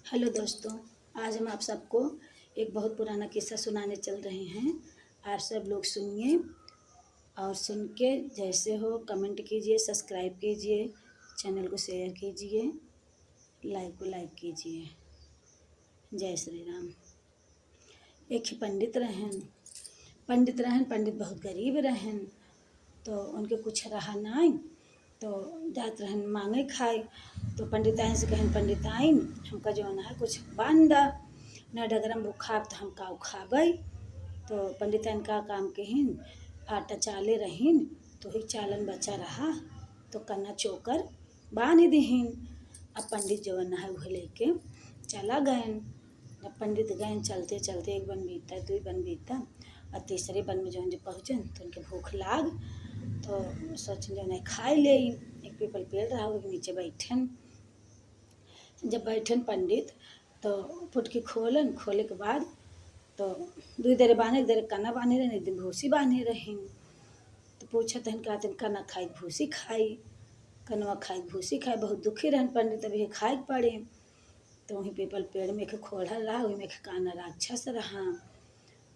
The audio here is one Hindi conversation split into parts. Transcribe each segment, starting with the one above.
हेलो दोस्तों, आज हम आप सबको एक बहुत पुराना किस्सा सुनाने चल रहे हैं। आप सब लोग सुनिए और सुन के जैसे हो कमेंट कीजिए, सब्सक्राइब कीजिए, चैनल को शेयर कीजिए, लाइक को लाइक कीजिए। जय श्री राम। एक ही पंडित बहुत गरीब रहन। तो उनके कुछ रहा नहीं, तो जात रहन मांगे खाए। तो पंडिताइन से कहन, पंडिताइन हमका जौन है कुछ बांध दा, न डगरम बुखार तो हम का खाबई। तो पंडिताइन का काम कहिन, आटा चाले रहीन तो ही चालन बचा रहा तो कन्ना चोकर बांध दीहिन। अब पंडित जौन है वह लेके चला गयन। अब पंडित गयन चलते चलते एक बन बीता, दो बन बीता और तीसरे बन में जौन जब पहुँचन तो उनके भूख लाग। तो सोचन जौन है खाए ले। एक पीपल पेड़ रहा वो नीचे बैठन। जब बैठन पंडित तो पुटकी खोले के बाद तो दुई देरे बांधे, एक देरे कन्ना बांधे रहे, एक दिन भूसी बांधे रहीन। तो पूछत हन कहतन कन्ना खाई भूसी खाई, कनवा खाई भूसी खाई। बहुत दुखी रहन पंडित, अभी खाए के पड़े। तो वहीं पीपल पेड़ में एक खोड़ा रहा, वहीं में एक काना राक्षस रहा।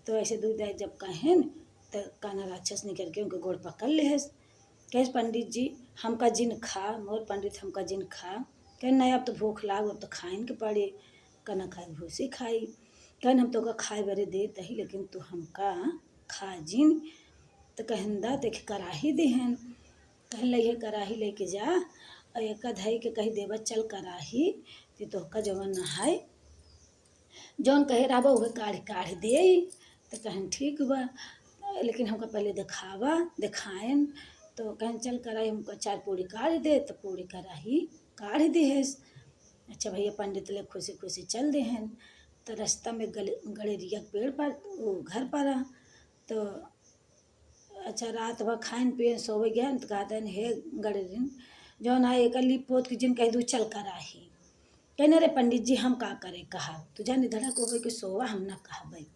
तो ऐसे दूध दाई जब कहेन तो काना राक्षस निकल के उनके गोड़ पकड़ ले। कहे पंडित जी हमका जिन खा, मोर पंडित हमका जिन खा। कहे नहीं अब तो भूख लाग, अब तो खाइन के पड़े। कना खाई भूसी खाई। कहन हम तो का खाए बरे दे तही, लेकिन तू हमका खा जिन। तो कहन दा देख कराही देहन। कहन लइहे कराही लेके जा और एक धई के कही देवा चल कराही ती तो का जवन नहाय जौन कहे रहा वह काढ़ दे। तो कहन ठीक बा, लेकिन हमका पहले दिखाएन। तो कहन चल कराही हमको 4 पूड़ी काढ़ दे। तो पूड़ी कराही काढ़ देहस। अच्छा भैया पंडित ले खुशी खुशी चल देहन। तो रास्ता में गड़ेरिया पेड़ पर वो घर पर तो अच्छा रात भर खाइन पियन सोवे गया। तो कहते हैं हे गड़ेरिन जौन है एक लिप पोत की जिन कह दू चल कराही। कहने रे पंडित जी हम का करे कहा, तू जान इधर को कि सोवा हम ना कहबई।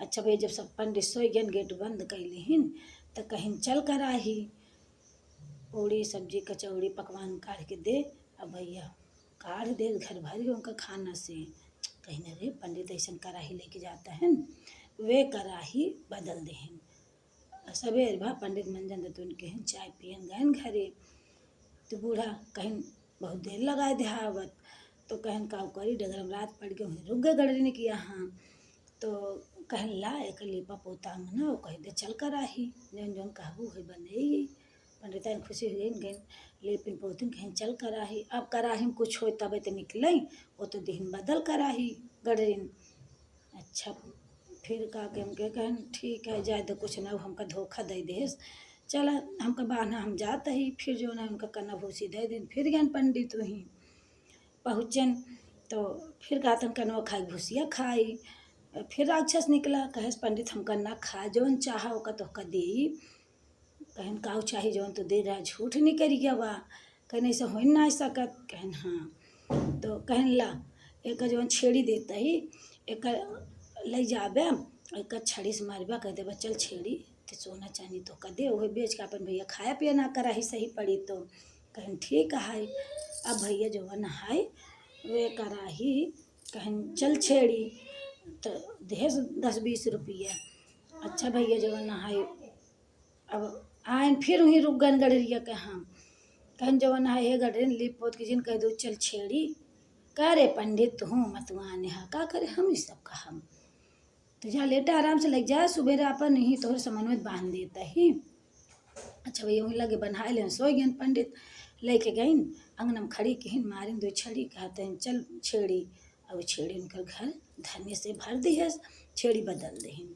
अच्छा भैया जब सब पंडित सोई गए, गेट बंद कैलिहिन तो कहीं चल कराही पूड़ी सब्जी कचौड़ी पकवान काढ़ के दे। अब भैया काढ़ दे घर भर गए उनका खाना से। कहीं न रे पंडित ऐसा कराही लेके जाता है, वे कराही बदल देहन। सवेर भा पंडित मंजन तो उनके हैं चाय पियन गयन घरे। तो बूढ़ा कहीं बहुत देर लगाए देहावत। तो कहन का करी डगरम रात पड़ गए, वहीं रुक गए गड़रिन के यहाँ। तो कहन ला एक लिपा पोता अंगना वो कह दे चल कराही जौन जौन कहबू है बने। पंडिताइन खुशी हो गई लेपिन पोतिन कहीं चल कराही। अब कराही में कुछ हो तब तो निकले, वो तो दिन बदल कराही गड़रिन। अच्छा फिर का के हमके कहन ठीक है जाए तो कुछ ना हमका धोखा दे देस, चला हमका बहाना हम जात ही। फिर जो ना उनका कन्ना भूसी दे दिन फिर गए पंडित वहीं पहुँचन। तो फिर कहतन कन्वा खाई भूसिया खाई। फिर राक्षस निकला, कहे पंडित हमका ना खा जौन चाहा ओका तोहका दे। कहन काऊ चाही जौन तो दे रहा, झूठ नहीं करी गया बा। कहन ऐसा हो ना सकत। कहन हाँ। तो कहन ला एक जौन छेड़ी देता ही एक ले जाबे, एक छड़ी से मारबा कह देबा चल छेड़ी तो सोना चांदी तो का दे, वही बेच के अपन भैया खाया पिया ना कराही सही पड़ी। तो कहन ठीक है। अब भैया जो नहाय वे कराही कहन चल छेड़ी तो दे 10-20 रुपया। अच्छा भैया जो नहाय अब आइन फिर वहीं रुक गन गड़रिया के हम। कहन जो नहाय हे गड़रिन लिप पोत की जिन कह दो चल छेड़ी। कह रे पंडित हूँ मतवाने हा का करे हम इस सब का हम। तो जा लेटा आराम से लग जा, सुबेरे अपन नहीं तो समझ में बांध देता ही। अच्छा भैया वहीं लगे बन्हाए लेन सो गए पंडित। लेके गईन अंगनम खड़ी कहिन मारिन 2 छड़ी कहते हैं चल छेड़ी। अब छेड़ी उनकर घर धन्य से भर दी है, छेड़ी बदल दहीन।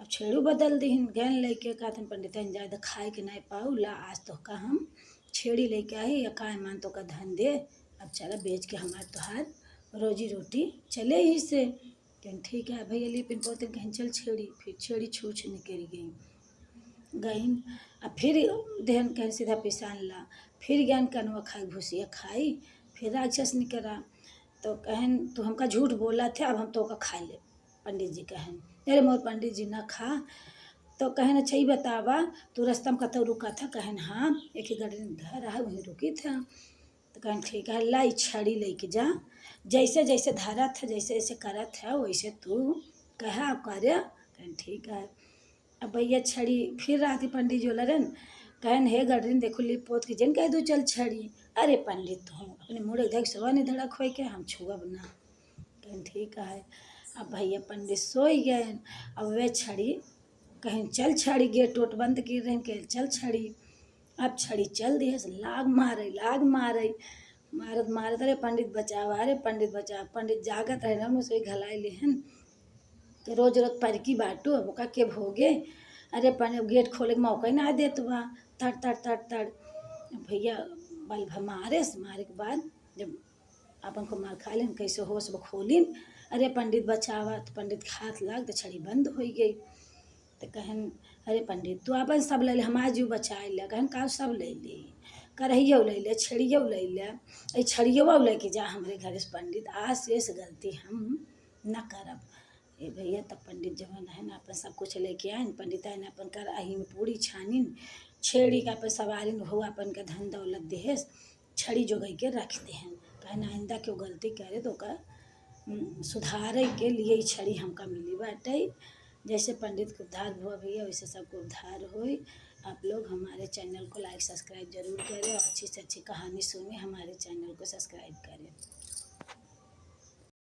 अब छेड़ू बदल दहीन गैन लेके कहते पंडित जाए खाए के नहीं पाऊ ला आज तो का हम छेड़ी लेके आई या काय मान तो का धन दे। अब चला बेच के हमारे तोहार रोजी रोटी चले ही से। कहन ठीक है भैया लिपिन पोते कहन चल छेड़ी। फिर छेड़ी छूछ निकल गईन। अब फिर देहन कहन सीधा पिसान ला। फिर ज्ञान कनवा खाई भूसिया खाई। फिर राक्षस निकला। तो कहन तू हमका झूठ बोला थे, अब हम तो का खा ले। पंडित जी कहन अरे मोर पंडित जी ना खा। तो कहन अच्छा ही बतावा तू रास्ता में कतौ रुका था। कहन हाँ एक ही गड़रिन घर है वहीं रुकी था। तो कहन ठीक है लाई छड़ी लेके जा जैसे जैसे धरा था जैसे जैसे करा था वैसे तू कहा करे। कहन ठीक है। अब भैया छड़ी फिर राती पंडित जो लरन कहन हे गडरिन देखो लिप पोत के जिन कह दू चल छड़ी। अरे पंडित हूँ अपने मुड़े देख सवा नहीं धड़क हो के हम छुअब ना। कहन ठीक है। अब भैया पंडित सोई गए। अब वे छड़ी कहीं चल छड़ी गेट ओट बंद कर रहे कह चल छड़ी। अब छड़ी चल दी है लाग मारे मारत मारत अरे पंडित बचाओ अरे पंडित बचाओ। पंडित जागत रहे ना सोई घलाई लेहन तो रोज रोज परकी बाटू अब ओका के भोगे। अरे पंडित गेट खोले के मौका ही ना देत बा तड़ तड़ तड़ तड़। भैया बल भर मारे के बाद जब अपन को मार खा लेन कैसे होश वो खोलिन। अरे पंडित बचावा तो पंडित खात लाग तो छड़ी बंद हो गई। तो कहन अरे पंडित तू अपन सब ले ले हमार जीव बचाए ले। कहन का सब ले ले करहियो ले ले छड़ियो ले ले अ छड़ियो लेके जा हमरे घर से पंडित आज शेष गलती हम न करब। ए भैया तब पंडित जवन है ना अपन सब कुछ लेके आइन पंडित आइन अपन कर अही में पूरी छानिन छेड़ी का अपन सवारिन हो अपन के धन दौलत देहेस छड़ी जोगई के रख देहन। कहना आइंदा क्यों गलती करे तो का सुधारे के लिए ही छड़ी हमका मिली बाटे। जैसे पंडित को उद्धार हुआ भैया वैसे सबको उद्धार होई। आप लोग हमारे चैनल को लाइक सब्सक्राइब जरूर करें और अच्छी से अच्छी कहानी सुने हमारे चैनल को सब्सक्राइब करें।